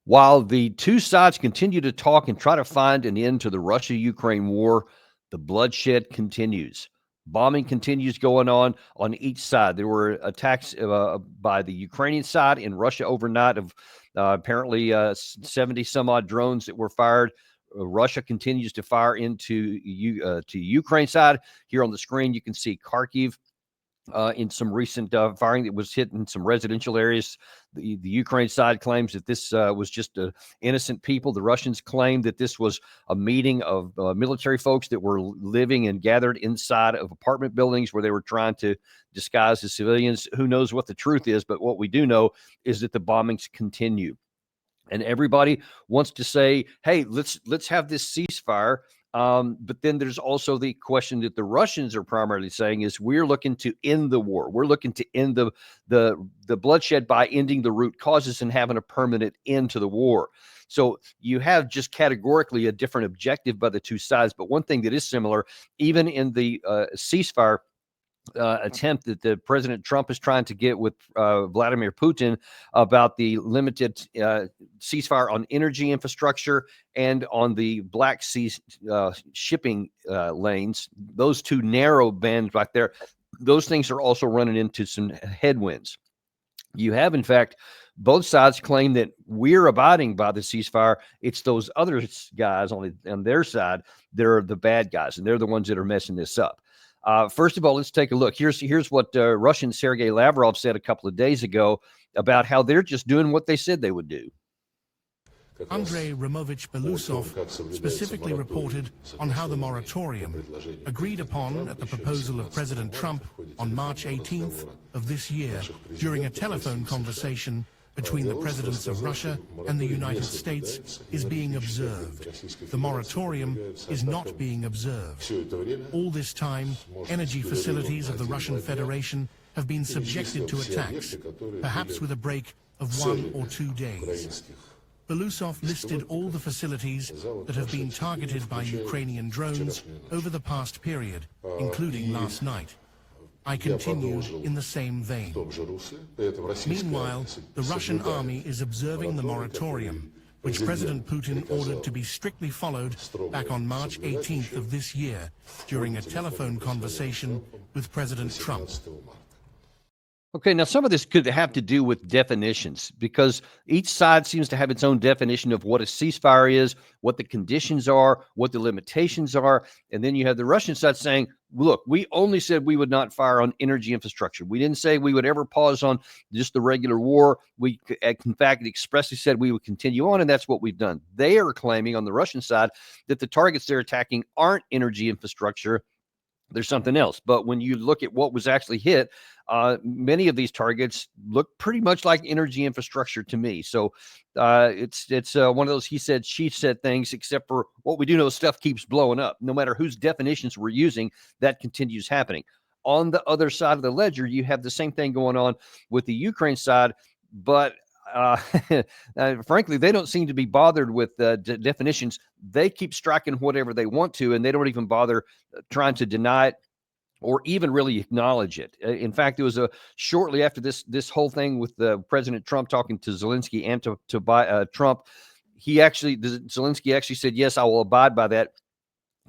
While the two sides continue to talk and try to find an end to the Russia-Ukraine war, the bloodshed continues. Bombing continues going on each side. There were attacks by the Ukrainian side in Russia overnight of apparently 70 some odd drones that were fired. Russia continues to fire into to Ukraine side. Here on the screen, you can see Kharkiv in some recent firing that was hit in some residential areas. The Ukraine side claims that this was just innocent people. The Russians claim that this was a meeting of military folks that were living and gathered inside of apartment buildings where they were trying to disguise as civilians. Who knows what the truth is, but what we do know is that the bombings continue. And everybody wants to say, hey, let's have this ceasefire. But then there's also the question that the Russians are primarily saying is we're looking to end the war. We're looking to end the bloodshed by ending the root causes and having a permanent end to the war. So you have just categorically a different objective by the two sides. But one thing that is similar, even in the ceasefire attempt that the President Trump is trying to get with Vladimir Putin about the limited ceasefire on energy infrastructure and on the Black Sea shipping lanes, those two narrow bands right there, those things are also running into some headwinds. You have, in fact, both sides claim that we're abiding by the ceasefire. It's those other guys on their side that are the bad guys, and they're the ones that are messing this up. First of all, let's take a look. Here's what Russian Sergei Lavrov said a couple of days ago about how they're just doing what they said they would do. Andrei Romovich Belousov specifically reported on how the moratorium, agreed upon at the proposal of President Trump on March 18th of this year during a telephone conversation between the presidents of Russia and the United States, is being observed. The moratorium is not being observed. All this time, energy facilities of the Russian Federation have been subjected to attacks, perhaps with a break of 1 or 2 days. Belousov listed all the facilities that have been targeted by Ukrainian drones over the past period, including last night. I continued in the same vein. Meanwhile, the Russian army is observing the moratorium, which President Putin ordered to be strictly followed back on March 18th of this year during a telephone conversation with President Trump. Okay, now some of this could have to do with definitions because each side seems to have its own definition of what a ceasefire is, what the conditions are, what the limitations are. And then you have the Russian side saying, look, we only said we would not fire on energy infrastructure. We didn't say we would ever pause on just the regular war. We, in fact, expressly said we would continue on, and that's what we've done. They are claiming on the Russian side that the targets they're attacking aren't energy infrastructure. There's something else. But when you look at what was actually hit, many of these targets look pretty much like energy infrastructure to me. So it's one of those he said, she said things, except for what we do know, stuff keeps blowing up. No matter whose definitions we're using, that continues happening. On the other side of the ledger, you have the same thing going on with the Ukraine side, but frankly, they don't seem to be bothered with definitions. They keep striking whatever they want to, and they don't even bother trying to deny it or even really acknowledge it. In fact, it was shortly after this whole thing with President Trump talking to Zelensky and to Trump, Zelensky actually said, yes, I will abide by that.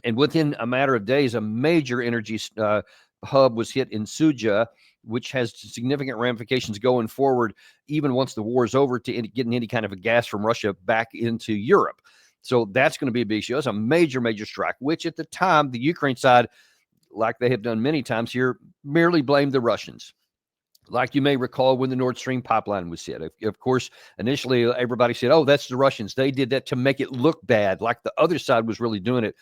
And within a matter of days, a major energy hub was hit in Suja, which has significant ramifications going forward, even once the war is over, to getting any kind of a gas from Russia back into Europe. So that's going to be a big issue. That's a major, major strike, which at the time, the Ukraine side, like they have done many times here, merely blamed the Russians. Like you may recall when the Nord Stream pipeline was hit. Of course, initially everybody said, oh, that's the Russians. They did that to make it look bad, like the other side was really doing it.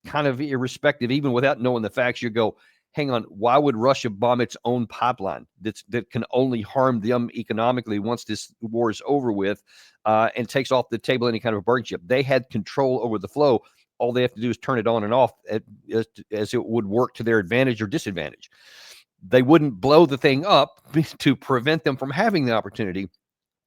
Kind of irrespective, even without knowing the facts, you go, hang on, why would Russia bomb its own pipeline that can only harm them economically once this war is over with and takes off the table any kind of a bargaining chip? They had control over the flow. All they have to do is turn it on and off as it would work to their advantage or disadvantage. They wouldn't blow the thing up to prevent them from having the opportunity.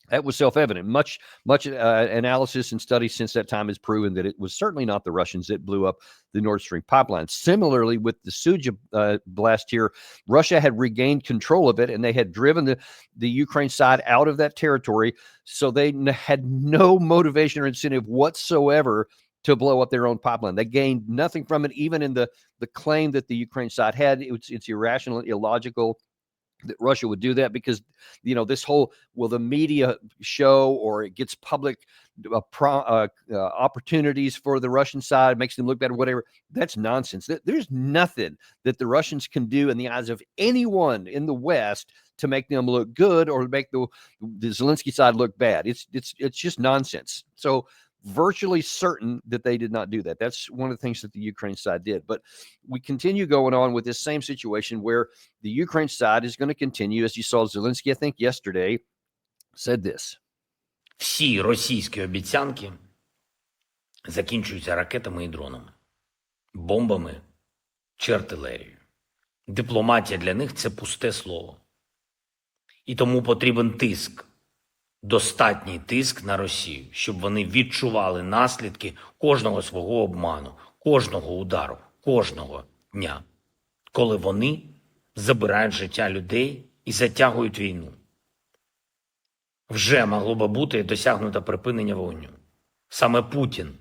That was self-evident. Much analysis and study since that time has proven that it was certainly not the Russians that blew up the Nord Stream pipeline. Similarly, with the Suja blast here, Russia had regained control of it, and they had driven the Ukraine side out of that territory. So they had no motivation or incentive whatsoever to blow up their own pipeline. They gained nothing from it, even in the claim that the Ukraine side had. It's irrational and illogical that Russia would do that, because, this whole, will the media show, or it gets public opportunities for the Russian side, makes them look better, whatever. That's nonsense. There's nothing that the Russians can do in the eyes of anyone in the West to make them look good or make the Zelensky side look bad. It's just nonsense. So virtually certain that they did not do that. That's one of the things that the Ukraine side did. But we continue going on with this same situation where the Ukraine side is going to continue. As you saw, Zelensky, I think yesterday, said this. Всі російські обіцянки закінчуються ракетами і дронами, бомбами чи артилерією. Дипломатія для них – це пусте слово. І тому потрібен тиск, достатній тиск на Росію, щоб вони відчували наслідки кожного свого обману, кожного удару, кожного дня, коли вони забирають життя людей і затягують війну. Вже могло би бути досягнуто припинення вогню. Саме Путін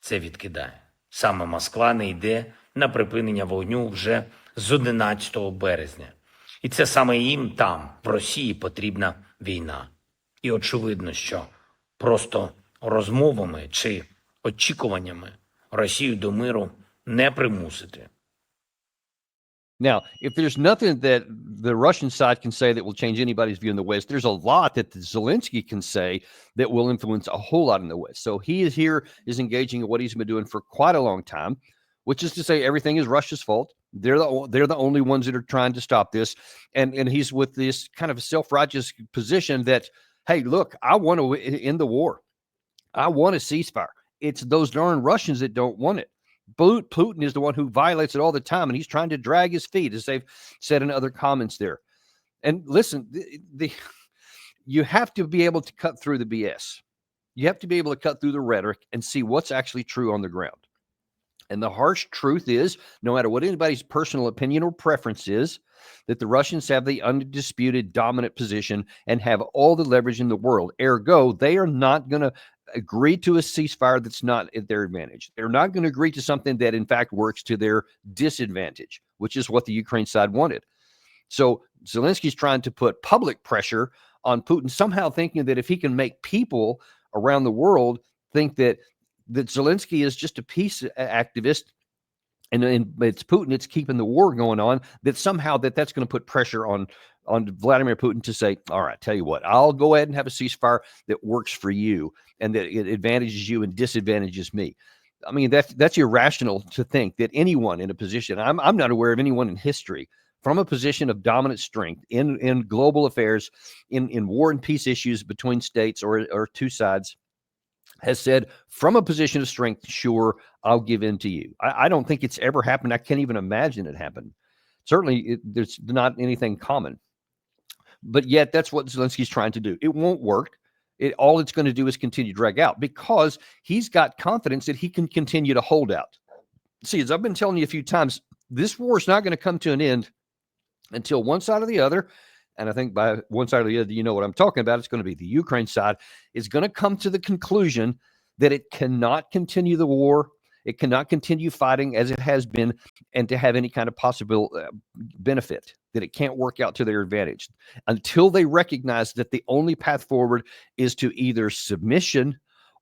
це відкидає. Саме Москва не йде на припинення вогню вже з 11 березня. І це саме їм там, в Росії, потрібна війна. І очевидно, що просто розмовами чи очікуваннями Росію до миру не примусити. Now, if there's nothing that the Russian side can say that will change anybody's view in the West, there's a lot that Zelensky can say that will influence a whole lot in the West. So he is engaging in what he's been doing for quite a long time, which is to say everything is Russia's fault. They're the only ones that are trying to stop this. And he's with this kind of self-righteous position that, hey, look, I want to end the war. I want a ceasefire. It's those darn Russians that don't want it. Putin is the one who violates it all the time, and he's trying to drag his feet, as they've said in other comments there. And listen, you have to be able to cut through the BS. You have to be able to cut through the rhetoric and see what's actually true on the ground. And the harsh truth is, no matter what anybody's personal opinion or preference is, that the Russians have the undisputed dominant position and have all the leverage in the world. Ergo, they are not going to agree to a ceasefire that's not at their advantage. They're not going to agree to something that, in fact, works to their disadvantage, which is what the Ukraine side wanted. So Zelensky's trying to put public pressure on Putin, somehow thinking that if he can make people around the world think that Zelensky is just a peace activist, and it's Putin, it's keeping the war going on, that somehow that's going to put pressure on Vladimir Putin to say, all right, tell you what, I'll go ahead and have a ceasefire that works for you and that it advantages you and disadvantages me. I mean, that's irrational to think that anyone in a position, I'm not aware of anyone in history from a position of dominant strength in global affairs, in war and peace issues between states or two sides, has said from a position of strength, sure, I'll give in to you. I don't think it's ever happened. I can't even imagine it happened. Certainly, there's not anything common. But yet, that's what Zelensky's trying to do. It won't work. All it's going to do is continue to drag out, because he's got confidence that he can continue to hold out. See, as I've been telling you a few times, this war is not going to come to an end until one side or the other, and I think by one side or the other, you know what I'm talking about, it's going to be the Ukraine side, is going to come to the conclusion that it cannot continue the war, it cannot continue fighting as it has been, and to have any kind of possible benefit, that it can't work out to their advantage, until they recognize that the only path forward is to either submission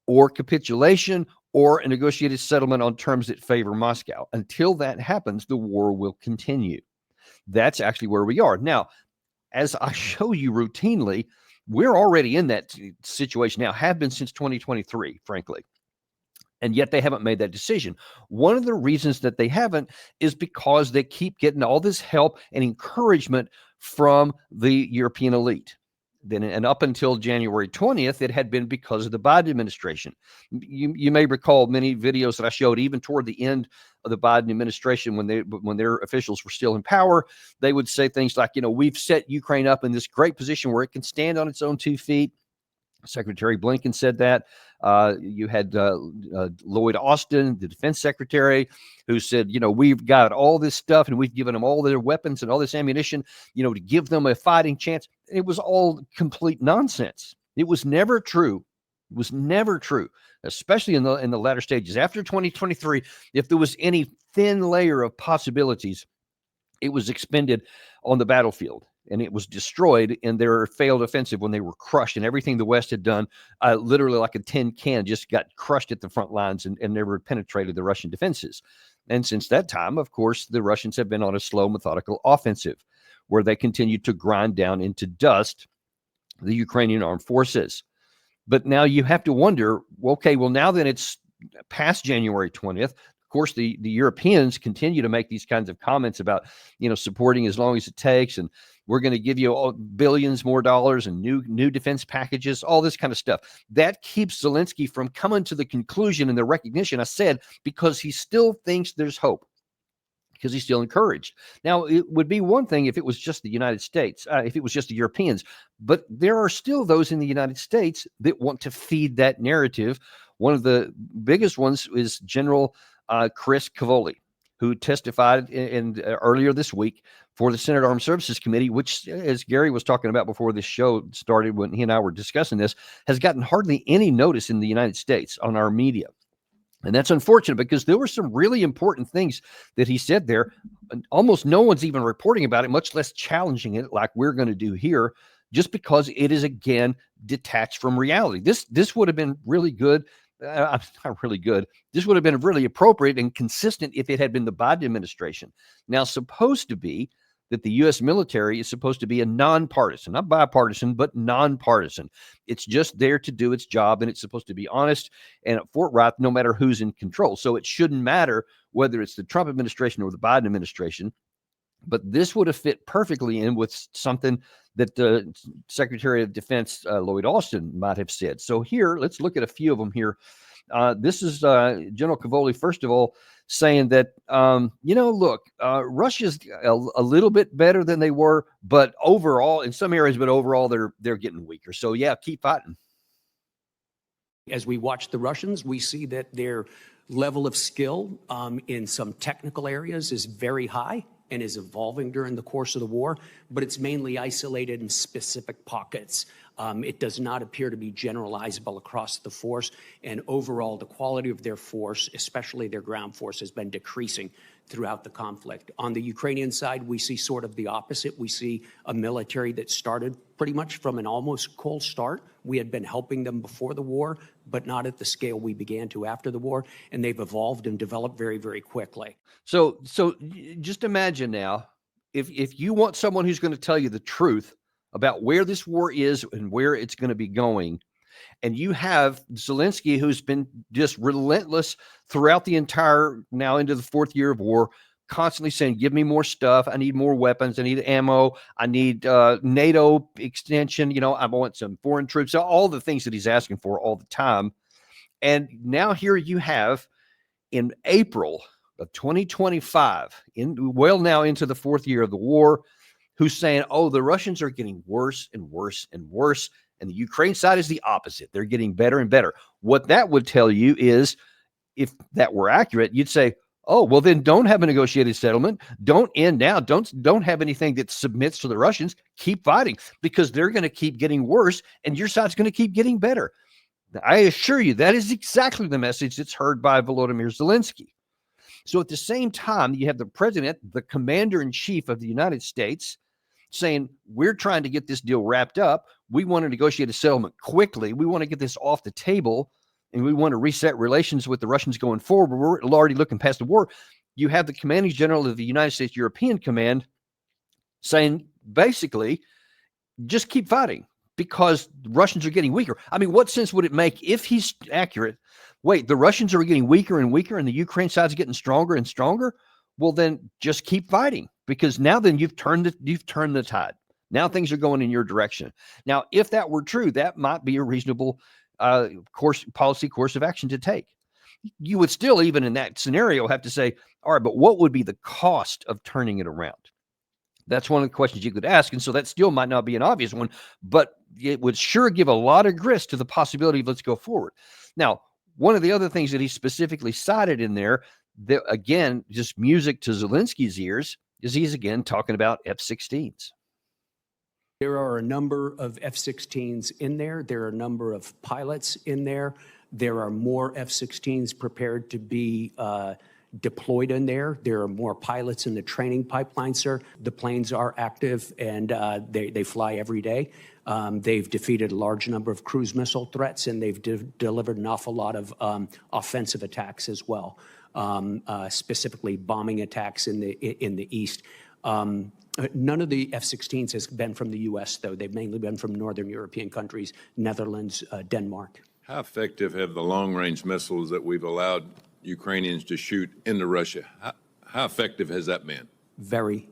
or capitulation or a negotiated settlement on terms that favor Moscow. Until that happens, the war will continue. That's actually where we are. Now, as I show you routinely, we're already in that situation now, have been since 2023, frankly. And yet they haven't made that decision. One of the reasons that they haven't is because they keep getting all this help and encouragement from the European elite. And up until January 20th, it had been because of the Biden administration. You may recall many videos that I showed, even toward the end of the Biden administration, when their officials were still in power, they would say things like, we've set Ukraine up in this great position where it can stand on its own 2 feet. Secretary Blinken said that. You had Lloyd Austin, the defense secretary, who said, we've got all this stuff and we've given them all their weapons and all this ammunition, to give them a fighting chance. It was all complete nonsense. It was never true. It was never true, especially in the latter stages. After 2023, if there was any thin layer of possibilities, it was expended on the battlefield. And it was destroyed in their failed offensive when they were crushed, and everything the West had done, literally like a tin can, just got crushed at the front lines and never penetrated the Russian defenses. And since that time, of course, the Russians have been on a slow, methodical offensive where they continue to grind down into dust the Ukrainian armed forces. But now you have to wonder, okay, well, now that it's past January 20th, of course, the Europeans continue to make these kinds of comments about, supporting as long as it takes, and we're going to give you billions more dollars and new defense packages, all this kind of stuff. That keeps Zelensky from coming to the conclusion and the recognition, I said, because he still thinks there's hope, because he's still encouraged. Now, it would be one thing if it was just the United States, if it was just the Europeans, but there are still those in the United States that want to feed that narrative. One of the biggest ones is General Chris Cavoli, who testified earlier this week for the Senate Armed Services Committee, which, as Gary was talking about before this show started, when he and I were discussing this, has gotten hardly any notice in the United States on our media. And that's unfortunate, because there were some really important things that he said there. Almost no one's even reporting about it, much less challenging it like we're going to do here, just because it is, again, detached from reality. This would have been really good. Not really good. This would have been really appropriate and consistent if it had been the Biden administration. Now, supposed to be that the U.S. military is supposed to be a nonpartisan, not bipartisan, but nonpartisan. It's just there to do its job, and it's supposed to be honest and forthright no matter who's in control. So it shouldn't matter whether it's the Trump administration or the Biden administration. But this would have fit perfectly in with something that the Secretary of Defense, Lloyd Austin, might have said. So here, let's look at a few of them here. This is General Cavoli, first of all, saying that, look, Russia's a little bit better than they were, but overall, in some areas, but overall, they're getting weaker. So, yeah, keep fighting. As we watch the Russians, we see that their level of skill in some technical areas is very high and is evolving during the course of the war, but it's mainly isolated in specific pockets. It does not appear to be generalizable across the force, and overall, the quality of their force, especially their ground force, has been decreasing throughout the conflict. On the Ukrainian side, we see sort of the opposite. We see a military that started pretty much from an almost cold start. We had been helping them before the war, but not at the scale we began to after the war, and they've evolved and developed very, very quickly. So just imagine now, if you want someone who's going to tell you the truth about where this war is and where it's going to be going, and you have Zelensky, who's been just relentless throughout the entire, now into the fourth year of war, constantly saying, give me more stuff. I need more weapons. I need ammo. I need NATO extension. I want some foreign troops, all the things that he's asking for all the time. And now here you have, in April of 2025, now into the fourth year of the war, who's saying, oh, the Russians are getting worse and worse and worse, and the Ukraine side is the opposite. They're getting better and better. What that would tell you is, if that were accurate, you'd say, oh, well, then don't have a negotiated settlement. Don't end now. Don't have anything that submits to the Russians. Keep fighting, because they're going to keep getting worse, and your side's going to keep getting better. I assure you, that is exactly the message that's heard by Volodymyr Zelensky. So at the same time, you have the president, the commander-in-chief of the United States, saying, we're trying to get this deal wrapped up. We want to negotiate a settlement quickly. We want to get this off the table, and we want to reset relations with the Russians going forward. We're already looking past the war. You have the commanding general of the United States European Command saying, basically, just keep fighting, because the Russians are getting weaker. I mean, what sense would it make, if he's accurate, wait, the Russians are getting weaker and weaker and the Ukraine side's getting stronger and stronger? Well, then just keep fighting, because now then you've turned the tide. Now things are going in your direction. Now, if that were true, that might be a reasonable policy course of action to take. You would still, even in that scenario, have to say, all right, but what would be the cost of turning it around? That's one of the questions you could ask. And so that still might not be an obvious one, but it would sure give a lot of grist to the possibility of let's go forward. Now, one of the other things that he specifically cited in there, that again, just music to Zelensky's ears, is he's again talking about F-16s. There are a number of F-16s in there. There are a number of pilots in there. There are more F-16s prepared to be deployed in there. There are more pilots in the training pipeline, sir. The planes are active and they fly every day. They've defeated a large number of cruise missile threats, and they've delivered an awful lot of offensive attacks as well, specifically bombing attacks in the east. None of the F-16s has been from the U.S., though. They've mainly been from Northern European countries, Netherlands, Denmark. How effective have the long-range missiles that we've allowed Ukrainians to shoot into Russia, how effective has that been? Very.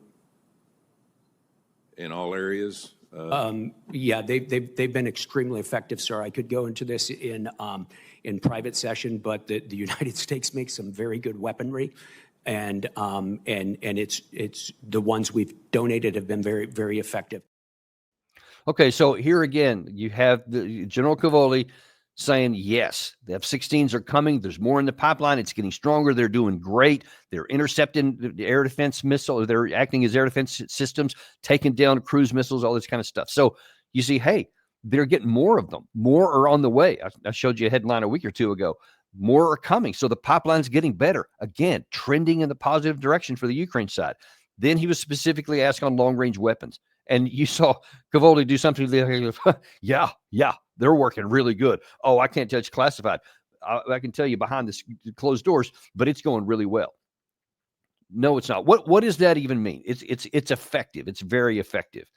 In all areas? Yeah, they've been extremely effective, sir. I could go into this in private session, but the United States makes some very good weaponry. And it's the ones we've donated have been very, very effective. Okay, so here again, you have the General Cavoli saying, yes, the F-16s are coming. There's more in the pipeline. It's getting stronger. They're doing great. They're intercepting the air defense missile. They're acting as air defense systems, taking down cruise missiles, all this kind of stuff. So you see, hey, they're getting more of them. More are on the way. I showed you a headline a week or two ago. More are coming. So the pipeline's getting better. Again, trending in the positive direction for the Ukraine side. Then he was specifically asked on long-range weapons. And you saw Cavoli do something. Yeah, they're working really good. Oh, I can't touch classified. I can tell you behind the closed doors, but it's going really well. No, it's not. What does that even mean? It's effective. It's very effective.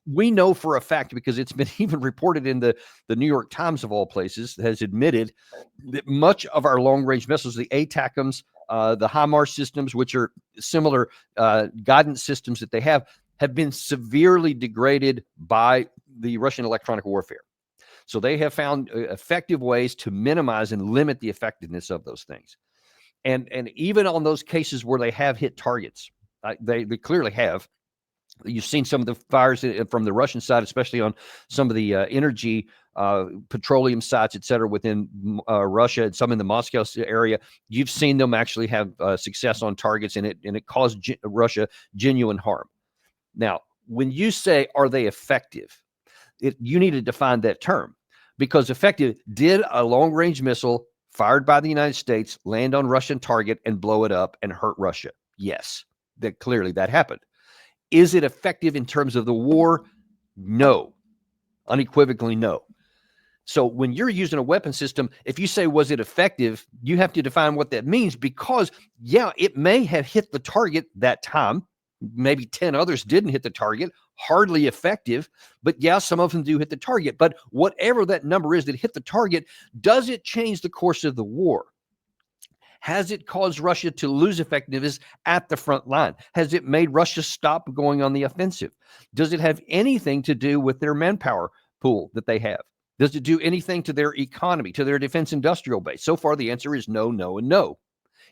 We know for a fact, because it's been even reported in the New York Times of all places, has admitted that much of our long-range missiles, the ATACMS, the HIMARS systems, which are similar guidance systems that they have been severely degraded by the Russian electronic warfare. So they have found effective ways to minimize and limit the effectiveness of those things. And even on those cases where they have hit targets, they clearly have. You've seen some of the fires from the Russian side, especially on some of the energy, petroleum sites, et cetera, within Russia and some in the Moscow area. You've seen them actually have success on targets, and it caused Russia genuine harm. Now, when you say, are they effective? You need to define that term, because effective, did a long-range missile fired by the United States land on Russian target and blow it up and hurt Russia? Yes, clearly that happened. Is it effective in terms of the war? No, unequivocally no. So when you're using a weapon system, if you say, was it effective, you have to define what that means, because, yeah, it may have hit the target that time. Maybe 10 others didn't hit the target, hardly effective, but yeah, some of them do hit the target. But whatever that number is that hit the target, does it change the course of the war? Has it caused Russia to lose effectiveness at the front line? Has it made Russia stop going on the offensive? Does it have anything to do with their manpower pool that they have? Does it do anything to their economy, to their defense industrial base? So far, the answer is no, no, and no.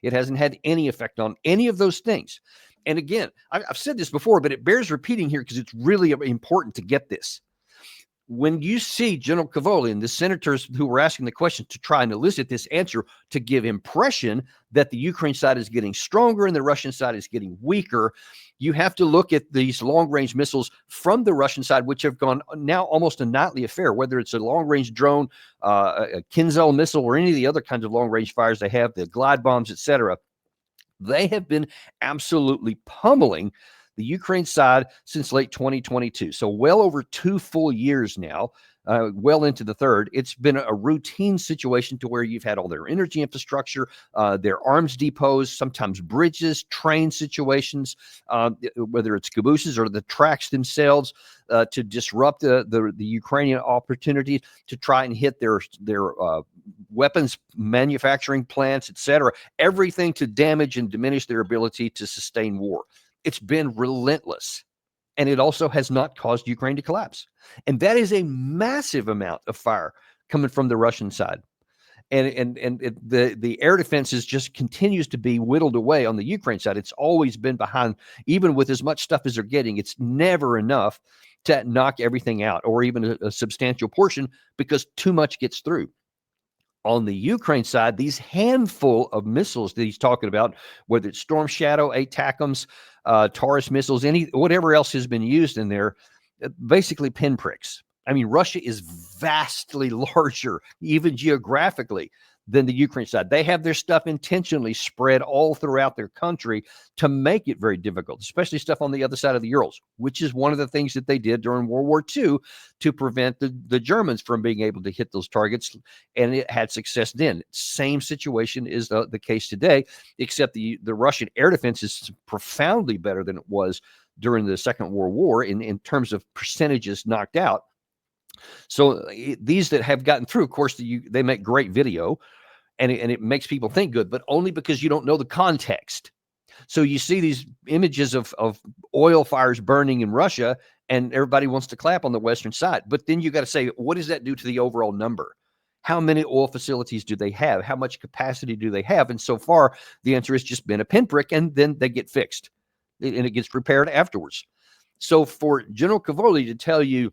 It hasn't had any effect on any of those things. And again, I've said this before, but it bears repeating here because it's really important to get this. When you see General Cavoli and the senators who were asking the question to try and elicit this answer to give impression that the Ukraine side is getting stronger and the Russian side is getting weaker, you have to look at these long-range missiles from the Russian side, which have gone now almost a nightly affair, whether it's a long-range drone, a Kinzhal missile, or any of the other kinds of long-range fires they have, the glide bombs, etc. They have been absolutely pummeling the Ukraine side since late 2022. So well over 2 full years now, well into the third. It's been a routine situation to where you've had all their energy infrastructure, their arms depots, sometimes bridges, train situations, whether it's cabooses or the tracks themselves, to disrupt the Ukrainian opportunity to try and hit their weapons manufacturing plants, etc. Everything to damage and diminish their ability to sustain war. It's been relentless, and it also has not caused Ukraine to collapse. And that is a massive amount of fire coming from the Russian side. And the air defenses just continues to be whittled away on the Ukraine side. It's always been behind, even with as much stuff as they're getting. It's never enough to knock everything out, or even a substantial portion, because too much gets through. On the Ukraine side, these handful of missiles that he's talking about, whether it's Storm Shadow, ATACMS, Taurus missiles, whatever else has been used in there, basically pinpricks. I mean, Russia is vastly larger, even geographically, than the Ukraine side. They have their stuff intentionally spread all throughout their country to make it very difficult, especially stuff on the other side of the Urals, which is one of the things that they did during World War II to prevent the Germans from being able to hit those targets, and it had success then. Same situation is the case today, except the Russian air defense is profoundly better than it was during the Second World War in terms of percentages knocked out. So these that have gotten through, of course, they make great video, and it makes people think good, but only because you don't know the context. So you see these images of oil fires burning in Russia, and everybody wants to clap on the Western side. But then you got to say, what does that do to the overall number? How many oil facilities do they have? How much capacity do they have? And so far, the answer has just been a pinprick, and then they get fixed, and it gets repaired afterwards. So for General Cavoli to tell you,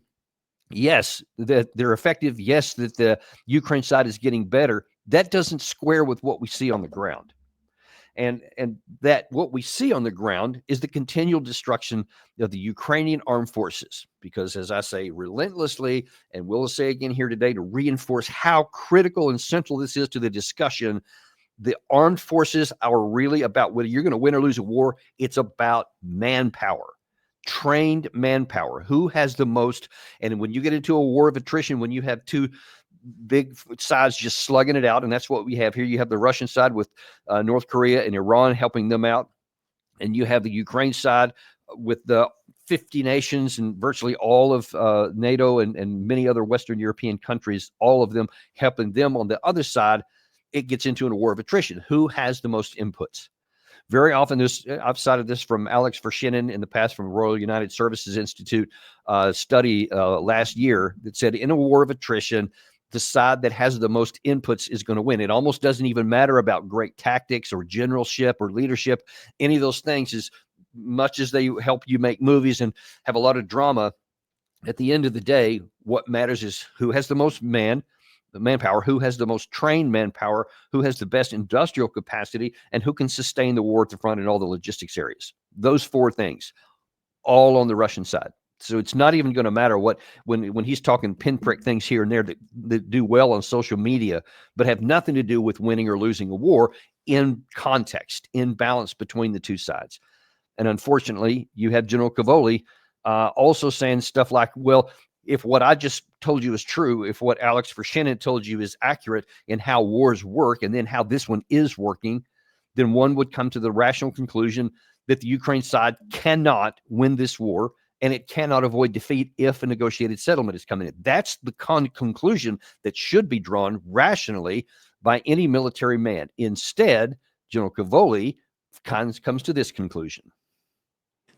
yes, that they're effective, yes, that the Ukraine side is getting better, that doesn't square with what we see on the ground. And that what we see on the ground is the continual destruction of the Ukrainian armed forces. Because, as I say relentlessly, and we'll say again here today to reinforce how critical and central this is to the discussion, the armed forces are really about whether you're going to win or lose a war. It's about manpower. Trained manpower. Who has the most? And when you get into a war of attrition, when you have two big sides just slugging it out, and that's what we have here. You have the Russian side with North Korea and Iran helping them out, and you have the Ukraine side with the 50 nations and virtually all of NATO and many other Western European countries, all of them helping them on the other side. It gets into a war of attrition. Who has the most inputs? Very often, I've cited this from Alex Vershinin in the past from Royal United Services Institute study last year that said in a war of attrition, the side that has the most inputs is going to win. It almost doesn't even matter about great tactics or generalship or leadership. Any of those things, as much as they help you make movies and have a lot of drama, at the end of the day, what matters is who has the most manpower, who has the most trained manpower, who has the best industrial capacity, and who can sustain the war at the front in all the logistics areas. Those four things, all on the Russian side. So it's not even going to matter when he's talking pinprick things here and there that do well on social media, but have nothing to do with winning or losing a war in context, in balance between the two sides. And unfortunately, you have General Cavoli also saying stuff like, well, if what I just told you is true, if what Alex Vershinin told you is accurate in how wars work, and then how this one is working, then one would come to the rational conclusion that the Ukraine side cannot win this war, and it cannot avoid defeat if a negotiated settlement is coming in. That's the conclusion that should be drawn rationally by any military man. Instead, General Cavoli comes to this conclusion.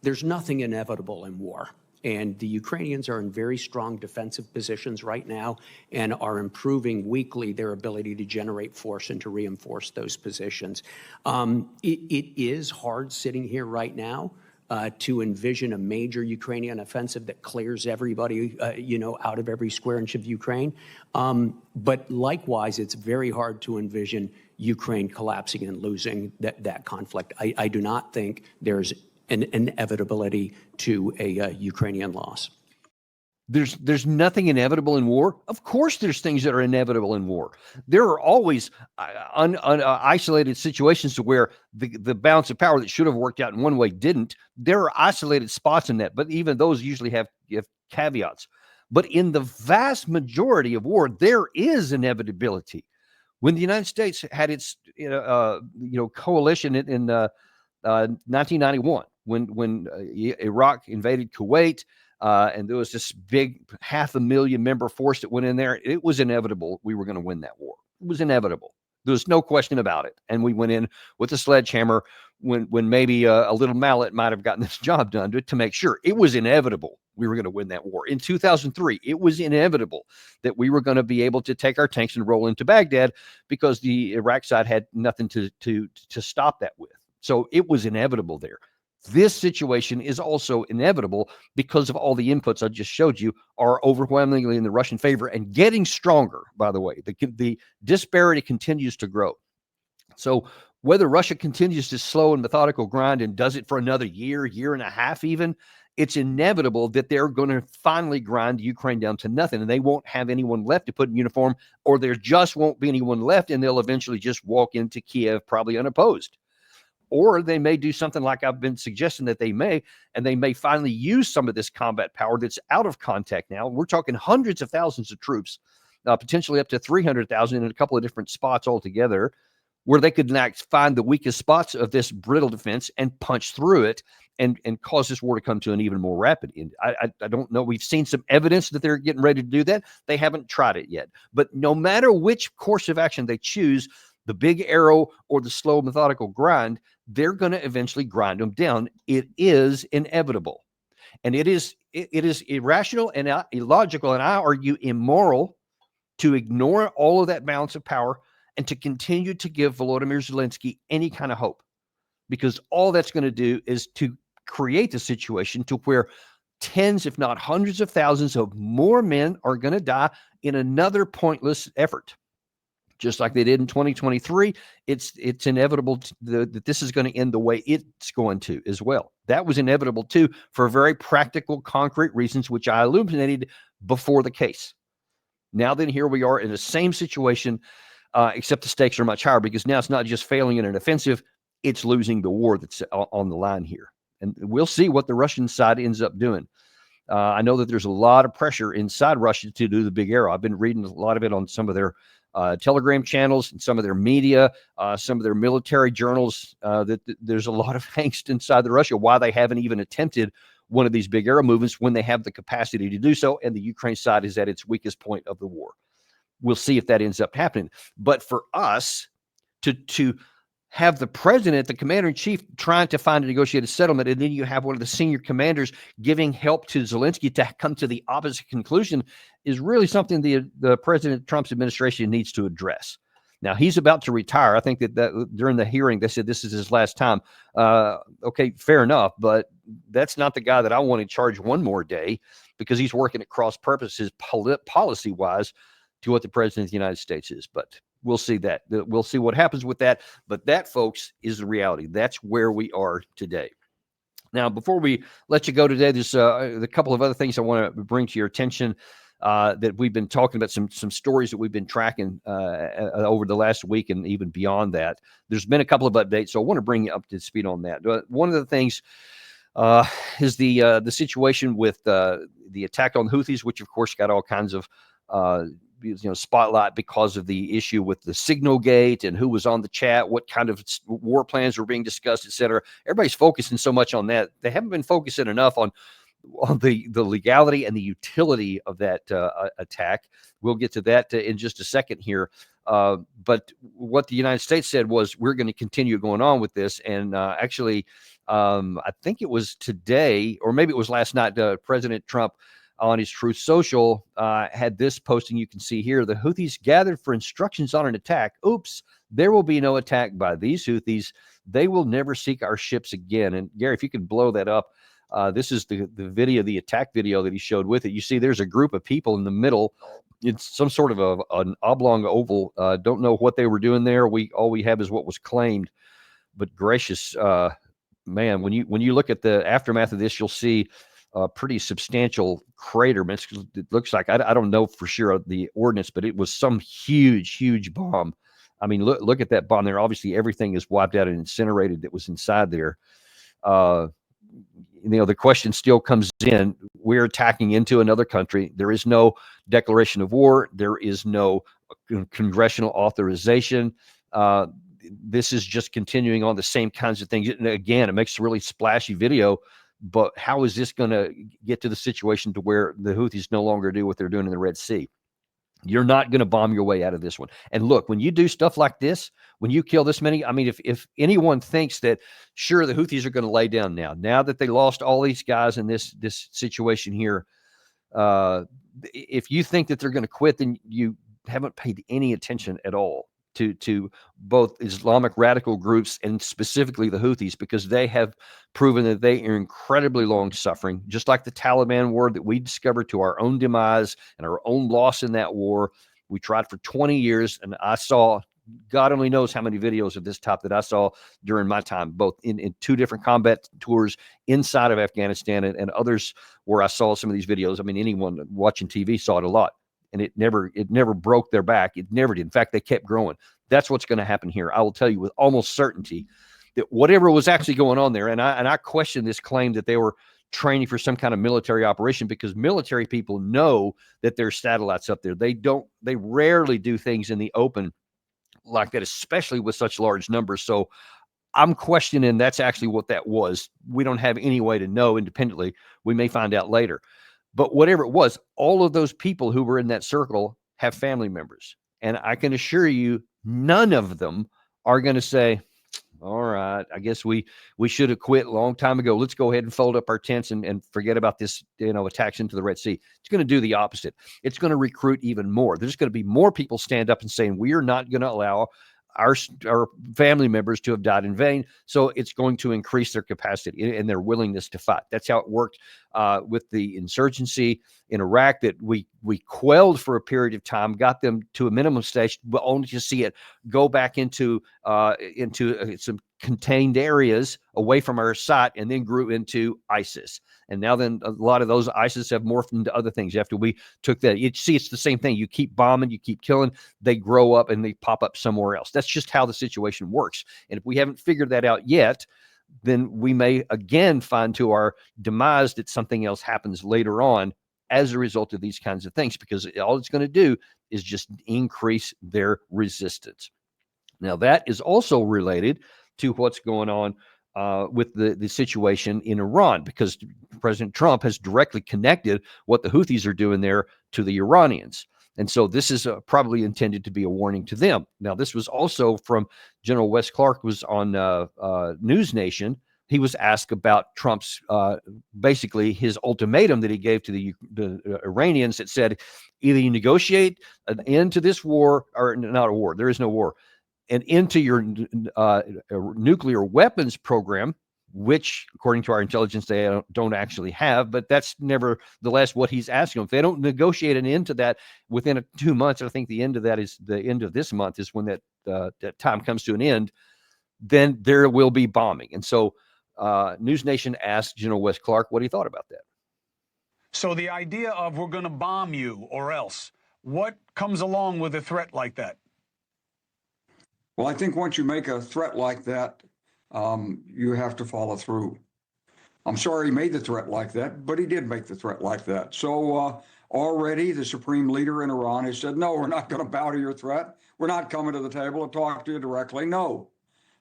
There's nothing inevitable in war. And the Ukrainians are in very strong defensive positions right now and are improving weekly their ability to generate force and to reinforce those positions. It is hard sitting here right now to envision a major Ukrainian offensive that clears everybody, out of every square inch of Ukraine. But likewise, it's very hard to envision Ukraine collapsing and losing that conflict. I do not think there's an inevitability to a Ukrainian loss. There's nothing inevitable in war. Of course, there's things that are inevitable in war. There are always isolated situations where the balance of power that should have worked out in one way didn't. There are isolated spots in that, but even those usually have caveats. But in the vast majority of war, there is inevitability. When the United States had its coalition in 1991, when Iraq invaded Kuwait, and there was this big 500,000 member force that went in there, it was inevitable we were going to win that war. It was inevitable. There was no question about it. And we went in with a sledgehammer when maybe a little mallet might have gotten this job done to make sure. It was inevitable we were going to win that war. In 2003, it was inevitable that we were going to be able to take our tanks and roll into Baghdad because the Iraq side had nothing to stop that with. So it was inevitable there. This situation is also inevitable because of all the inputs I just showed you are overwhelmingly in the Russian favor and getting stronger, by the way. The disparity continues to grow. So whether Russia continues to slow and methodical grind and does it for another year, year and a half even, it's inevitable that they're going to finally grind Ukraine down to nothing, and they won't have anyone left to put in uniform, or there just won't be anyone left, and they'll eventually just walk into Kiev probably unopposed. Or they may do something like I've been suggesting that they may, and they may finally use some of this combat power that's out of contact now. We're talking hundreds of thousands of troops, potentially up to 300,000 in a couple of different spots altogether, where they could find the weakest spots of this brittle defense and punch through it and cause this war to come to an even more rapid end. I don't know. We've seen some evidence that they're getting ready to do that. They haven't tried it yet. But no matter which course of action they choose, the big arrow or the slow methodical grind, they're going to eventually grind them down. It is inevitable. And it is irrational and illogical, and I argue immoral, to ignore all of that balance of power and to continue to give Volodymyr Zelensky any kind of hope, because all that's going to do is to create the situation to where tens, if not hundreds of thousands of more men are going to die in another pointless effort. Just like they did in 2023, it's inevitable that this is going to end the way it's going to as well. That was inevitable too, for very practical, concrete reasons, which I illuminated before the case. Now then, here we are in the same situation, except the stakes are much higher, because now it's not just failing in an offensive, it's losing the war that's on the line here. And we'll see what the Russian side ends up doing. I know that there's a lot of pressure inside Russia to do the big arrow. I've been reading a lot of it on some of their Telegram channels and some of their media, some of their military journals, that there's a lot of angst inside the Russia why they haven't even attempted one of these big arrow movements when they have the capacity to do so, and the Ukraine side is at its weakest point of the war. We'll see if that ends up happening. But for us to have the president, the commander-in-chief, trying to find a negotiated settlement, and then you have one of the senior commanders giving help to Zelensky to come to the opposite conclusion, is really something the President Trump's administration needs to address. Now, he's about to retire. I think that during the hearing, they said this is his last time. Okay, fair enough, but that's not the guy that I want in charge one more day, because he's working at cross purposes policy-wise to what the President of the United States is. But we'll see that. We'll see what happens with that. But that, folks, is the reality. That's where we are today. Now, before we let you go today, there's a couple of other things I want to bring to your attention that we've been talking about, some stories that we've been tracking over the last week and even beyond that. There's been a couple of updates, so I want to bring you up to speed on that. One of the things is the situation with the attack on the Houthis, which, of course, got all kinds of spotlight because of the issue with the signal gate and who was on the chat, what kind of war plans were being discussed, etc. Everybody's focusing so much on that. They haven't been focusing enough on the legality and the utility of that attack. We'll get to that in just a second here. But what the United States said was, we're going to continue going on with this. And actually, I think it was today, or maybe it was last night, President Trump on his Truth Social had this posting you can see here. The Houthis gathered for instructions on an attack. Oops, there will be no attack by these Houthis. They will never seek our ships again. And Gary, if you could blow that up. This is the video, the attack video that he showed with it. You see there's a group of people in the middle. It's some sort of an oblong oval. Don't know what they were doing there. All we have is what was claimed. But gracious, man, when you look at the aftermath of this, you'll see a pretty substantial crater. It looks like, I don't know for sure the ordnance, but it was some huge bomb. I mean, look at that bomb there. Obviously, everything is wiped out and incinerated that was inside there. The question still comes in. We're attacking into another country. There is no declaration of war. There is no congressional authorization. This is just continuing on the same kinds of things. And again, it makes a really splashy video, but how is this going to get to the situation to where the Houthis no longer do what they're doing in the Red Sea? You're not going to bomb your way out of this one. And look, when you do stuff like this, when you kill this many, I mean, if anyone thinks that, sure, the Houthis are going to lay down now that they lost all these guys in this situation here, if you think that they're going to quit, then you haven't paid any attention at all to both Islamic radical groups and specifically the Houthis, because they have proven that they are incredibly long suffering, just like the Taliban war that we discovered to our own demise and our own loss in that war. We tried for 20 years, and I saw, God only knows how many videos of this type that I saw during my time, both in two different combat tours inside of Afghanistan and others where I saw some of these videos. I mean, anyone watching TV saw it a lot, and it never broke their back. It never did. In fact, they kept growing. That's what's going to happen here. I will tell you with almost certainty that whatever was actually going on there, and I question this claim that they were training for some kind of military operation, because military people know that there's satellites up there. They rarely do things in the open like that, especially with such large numbers. So I'm questioning that's actually what that was. We don't have any way to know independently. We may find out later. But whatever it was, all of those people who were in that circle have family members. And I can assure you, none of them are going to say, all right, I guess we should have quit a long time ago. Let's go ahead and fold up our tents and forget about this, attacks into the Red Sea. It's going to do the opposite. It's going to recruit even more. There's going to be more people stand up and saying, we are not going to allow our family members to have died in vain. So it's going to increase their capacity and their willingness to fight. That's how it worked with the insurgency in Iraq that we quelled for a period of time, got them to a minimum stage, but only to see it go back into some contained areas away from our sight, and then grew into ISIS. And now then a lot of those ISIS have morphed into other things after we took that. You see, it's the same thing. You keep bombing, you keep killing, they grow up and they pop up somewhere else. That's just how the situation works. And if we haven't figured that out yet, then we may again find to our demise that something else happens later on as a result of these kinds of things, because all it's going to do is just increase their resistance. Now, that is also related to what's going on with the situation in Iran, because President Trump has directly connected what the Houthis are doing there to the Iranians. And so this is probably intended to be a warning to them. Now, this was also from General Wes Clark, was on News Nation. He was asked about Trump's, basically his ultimatum that he gave to the Iranians that said, either you negotiate an end to this war, or not a war, there is no war, and into your nuclear weapons program, which, according to our intelligence, they don't actually have. But that's nevertheless what he's asking them. If they don't negotiate an end to that within 2 months, I think the end of that is the end of this month, is when that time comes to an end, then there will be bombing. And so News Nation asked General Wes Clark what he thought about that. So the idea of we're going to bomb you or else, what comes along with a threat like that? Well, I think once you make a threat like that, you have to follow through. I'm sorry he made the threat like that, but he did make the threat like that. So already the supreme leader in Iran has said, no, we're not going to bow to your threat. We're not coming to the table to talk to you directly. No.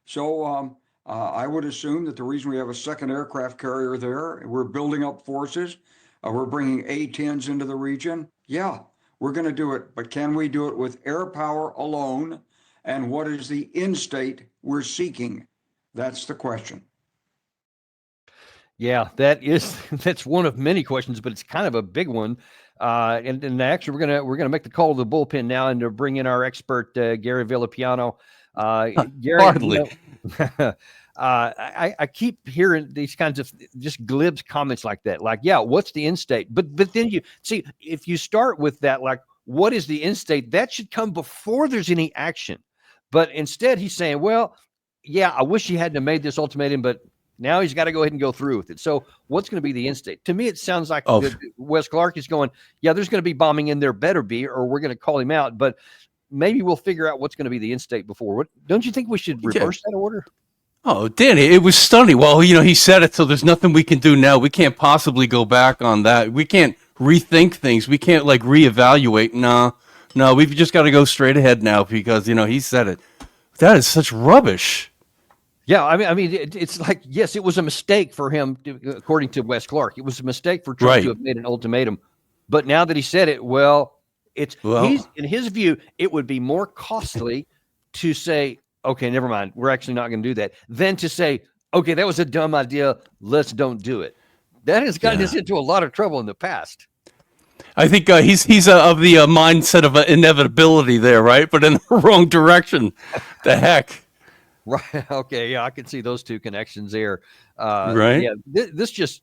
So I would assume that the reason we have a second aircraft carrier there, we're building up forces, we're bringing A-10s into the region. Yeah, we're going to do it. But can we do it with air power alone? And what is the end state we're seeking? That's the question. Yeah, that's one of many questions, but it's kind of a big one. And actually, we're gonna make the call to the bullpen now, and to bring in our expert Gary Villapiano. Gary, Hardly. I keep hearing these kinds of just glib comments like that. Like, yeah, what's the end state? But then you see, if you start with that, like, what is the end state? That should come before there's any action. But instead, he's saying, well, yeah, I wish he hadn't have made this ultimatum, but now he's got to go ahead and go through with it. So what's going to be the end state? To me, it sounds like Wes Clark is going, yeah, there's going to be bombing in there, better be, or we're going to call him out. But maybe we'll figure out what's going to be the end state before. Don't you think we should reverse that order? Oh, Danny, it was stunning. Well, he said it, so there's nothing we can do now. We can't possibly go back on that. We can't rethink things. We can't, reevaluate. No, we've just got to go straight ahead now because, he said it. That is such rubbish. Yeah, I mean, it's like, yes, it was a mistake for him, according to Wes Clark. It was a mistake for Trump to have made an ultimatum. But now that he said it, he's in his view, it would be more costly to say, okay, never mind, we're actually not going to do that, than to say, okay, that was a dumb idea, don't do it. That has gotten us into a lot of trouble in the past. I think he's of the mindset of inevitability there, right? But in the wrong direction. The heck. Right. Okay. Yeah, I can see those two connections there. Right? Yeah, this just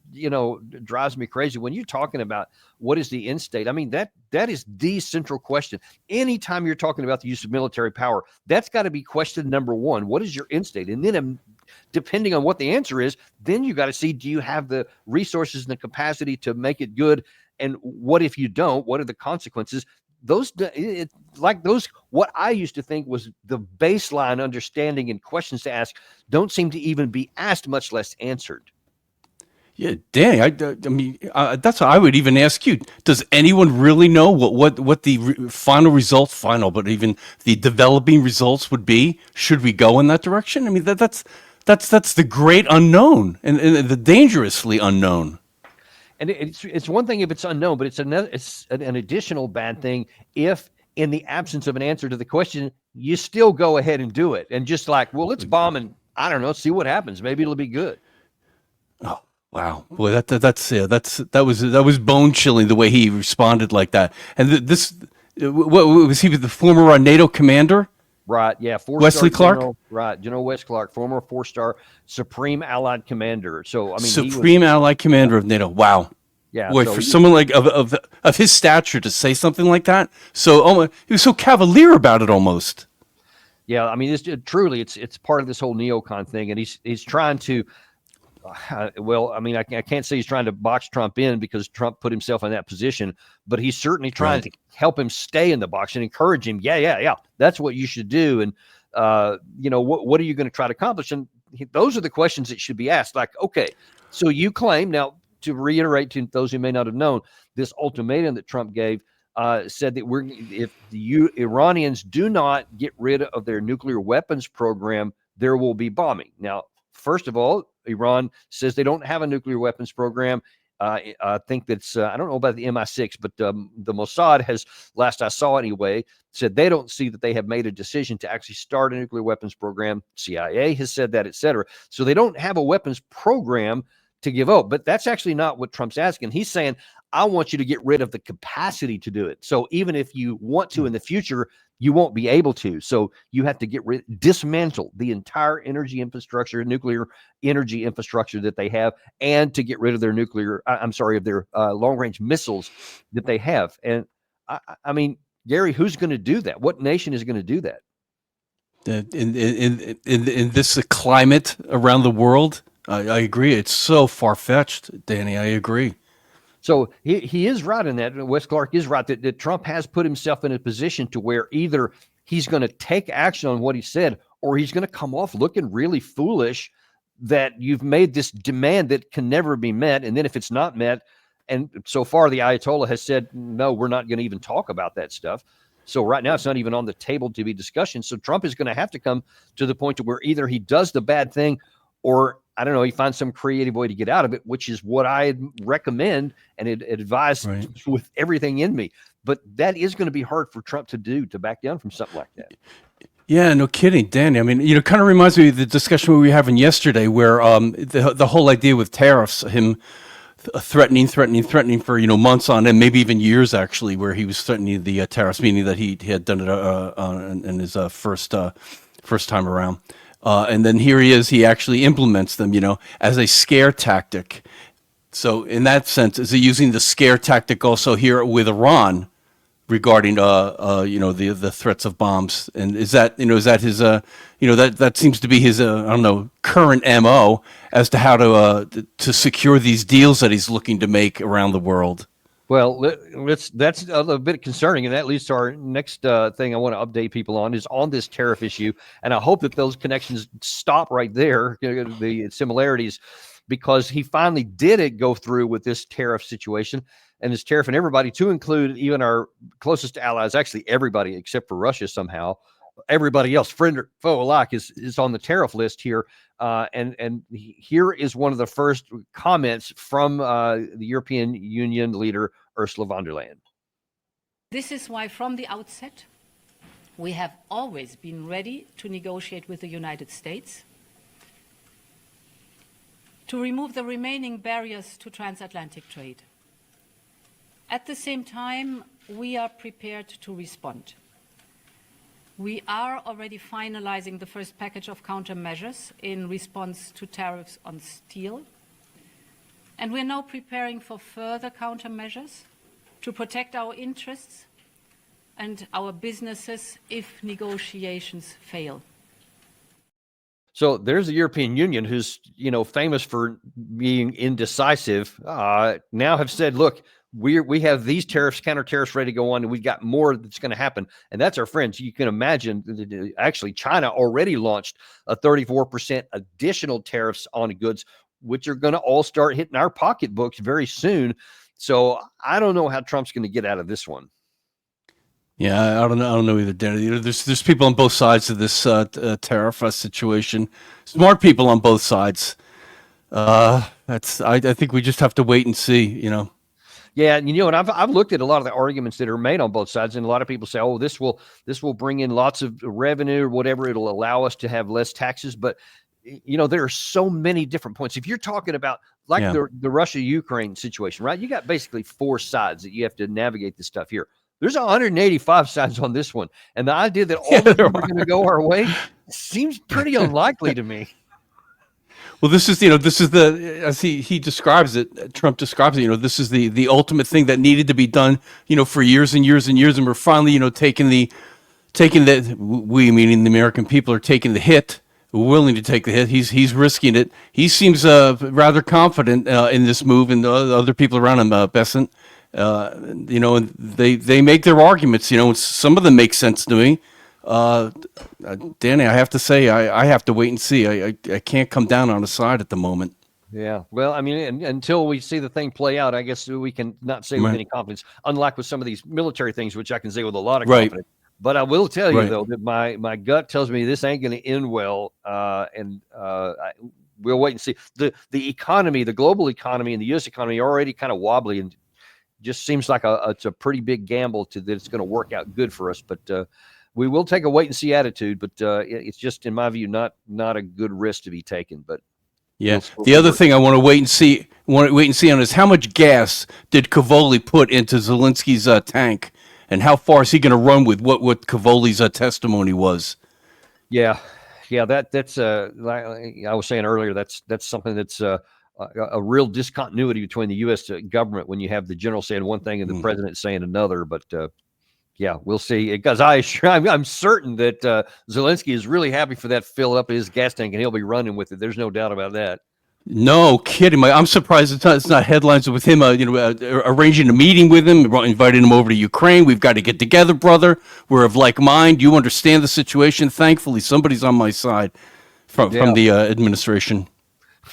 drives me crazy when you're talking about what is the end state. I mean that is the central question. Anytime you're talking about the use of military power, that's got to be question number one. What is your end state? And then, depending on what the answer is, then you got to see, do you have the resources and the capacity to make it good? And what if you don't? What are the consequences? What I used to think was the baseline understanding and questions to ask don't seem to even be asked, much less answered. Yeah, Danny, I mean, that's what I would even ask you. Does anyone really know what the final, but even the developing results would be? Should we go in that direction? I mean, that's the great unknown and the dangerously unknown. And it's one thing if it's unknown, but it's an additional bad thing if, in the absence of an answer to the question, you still go ahead and do it. And just like, well, let's bomb and I don't know, see what happens. Maybe it'll be good. Oh, wow, boy, that was bone chilling the way he responded like that. And what was he, the former NATO commander? Right, yeah. Wesley Clark? General Wes Clark, former 4-star Supreme Allied Commander. So, I mean, Supreme Allied Commander of NATO. Wow. Yeah. Boy, for someone like of his stature to say something like that, so he was so cavalier about it almost. Yeah, I mean, it's part of this whole neocon thing, and he's trying to. Well, I mean, I can't say he's trying to box Trump in because Trump put himself in that position, but he's certainly trying to help him stay in the box and encourage him. Yeah. That's what you should do. And, what are you going to try to accomplish? And those are the questions that should be asked. Like, okay, so you claim, now to reiterate to those who may not have known, this ultimatum that Trump gave said that if the Iranians do not get rid of their nuclear weapons program, there will be bombing. Now, first of all, Iran says they don't have a nuclear weapons program. I think that's, I don't know about the MI6, but the Mossad has, last I saw anyway, said they don't see that they have made a decision to actually start a nuclear weapons program. CIA has said that, et cetera. So they don't have a weapons program to give up. But that's actually not what Trump's asking. He's saying, I want you to get rid of the capacity to do it. So even if you want to in the future, you won't be able to. So you have to dismantle the entire nuclear energy infrastructure that they have, and to get rid of their their long-range missiles that they have. And I mean, Gary, who's going to do that? What nation is going to do that? In this climate around the world, I agree. It's so far-fetched, Danny. I agree. So he is right in that. Wes Clark is right that Trump has put himself in a position to where either he's going to take action on what he said, or he's going to come off looking really foolish that you've made this demand that can never be met. And then if it's not met, and so far the Ayatollah has said, no, we're not going to even talk about that stuff. So right now it's not even on the table to be discussion. So Trump is going to have to come to the point to where either he does the bad thing, or I don't know, he finds some creative way to get out of it, which is what I recommend and advise with everything in me. But that is going to be hard for Trump to do, to back down from something like that. Yeah, no kidding, Danny. I mean, it kind of reminds me of the discussion we were having yesterday, where the whole idea with tariffs, him threatening for months on end, maybe even years actually, where he was threatening the tariffs, meaning that he had done it in his first time around. And then here he is, he actually implements them, as a scare tactic. So in that sense, is he using the scare tactic also here with Iran regarding, the threats of bombs? And is that his, that seems to be his, current MO as to how to secure these deals that he's looking to make around the world? Well, that's a little bit concerning, and that leads to our next thing I want to update people on is on this tariff issue, and I hope that those connections stop right there, the similarities, because he finally did go through with this tariff situation, and this tariff, and everybody, to include even our closest allies, actually everybody except for Russia somehow, everybody else, friend or foe alike, is on the tariff list here. And here is one of the first comments from the European Union leader, Ursula von der Leyen. This is why from the outset, we have always been ready to negotiate with the United States to remove the remaining barriers to transatlantic trade. At the same time, we are prepared to respond. We are already finalizing the first package of countermeasures in response to tariffs on steel. And we're now preparing for further countermeasures to protect our interests and our businesses if negotiations fail. So there's the European Union, who's, famous for being indecisive, now have said, look, we have these tariffs, counter tariffs ready to go on, and we've got more that's going to happen. And that's our friends. You can imagine, actually, China already launched a 34% additional tariffs on goods, which are going to all start hitting our pocketbooks very soon. So I don't know how Trump's going to get out of this one. Yeah, I don't know either, Danny. There's people on both sides of this tariff situation. Smart people on both sides. I think we just have to wait and see. Yeah, and I've looked at a lot of the arguments that are made on both sides, and a lot of people say, "Oh, this will bring in lots of revenue or whatever. It'll allow us to have less taxes." But there are so many different points. If you're talking about the Russia-Ukraine situation, right? You got basically four sides that you have to navigate this stuff here. There's 185 sides on this one, and the idea that all of them are going to go our way seems pretty unlikely to me. Well, this is as he describes it. Trump describes it. This is the ultimate thing that needed to be done. For years and years and years, and we're finally taking the we, meaning the American people, are taking the hit. We're willing to take the hit. He's risking it. He seems rather confident in this move, and the other people around him, Bessent. And they make their arguments. Some of them make sense to me. Danny, I have to say, I have to wait and see. I can't come down on a side at the moment. Yeah. Well, I mean, until we see the thing play out, I guess we can not say with any confidence, unlike with some of these military things, which I can say with a lot of confidence. But I will tell you, though, that my gut tells me this ain't going to end well. We'll wait and see. The economy, the global economy and the U.S. economy are already kind of wobbly, and just seems like it's a pretty big gamble that it's going to work out good for us. But we will take a wait and see attitude. But it's just, in my view, not a good risk to be taken. But yeah, the other thing I want to wait and see on is how much gas did Cavoli put into Zelensky's tank, and how far is he going to run with what Cavoli's testimony was? Yeah, that's like I was saying earlier, that's something that's a real discontinuity between the U.S. government when you have the general saying one thing and the president saying another. But yeah, we'll see. Because I'm certain that Zelensky is really happy for that fill up his gas tank, and he'll be running with it. There's no doubt about that. No kidding. I'm surprised it's not headlines with him, arranging a meeting with him, inviting him over to Ukraine. We've got to get together, brother. We're of like mind. You understand the situation. Thankfully, somebody's on my side from the administration.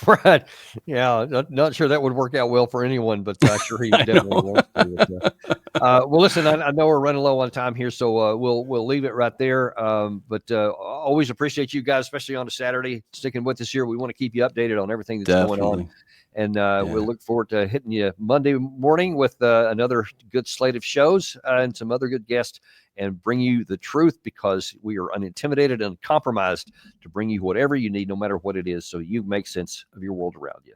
Right. Yeah. Not sure that would work out well for anyone, but sure he definitely wants to. Well, listen, I know we're running low on time here, so we'll leave it right there. But always appreciate you guys, especially on a Saturday, sticking with us here. We want to keep you updated on everything that's going on. And we'll look forward to hitting you Monday morning with another good slate of shows and some other good guests, and bring you the truth, because we are unintimidated and uncompromised to bring you whatever you need, no matter what it is, so you make sense of your world around you.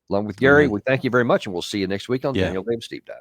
Along with Gary, we thank you very much, and we'll see you next week on Daniel Davis Deep Dive.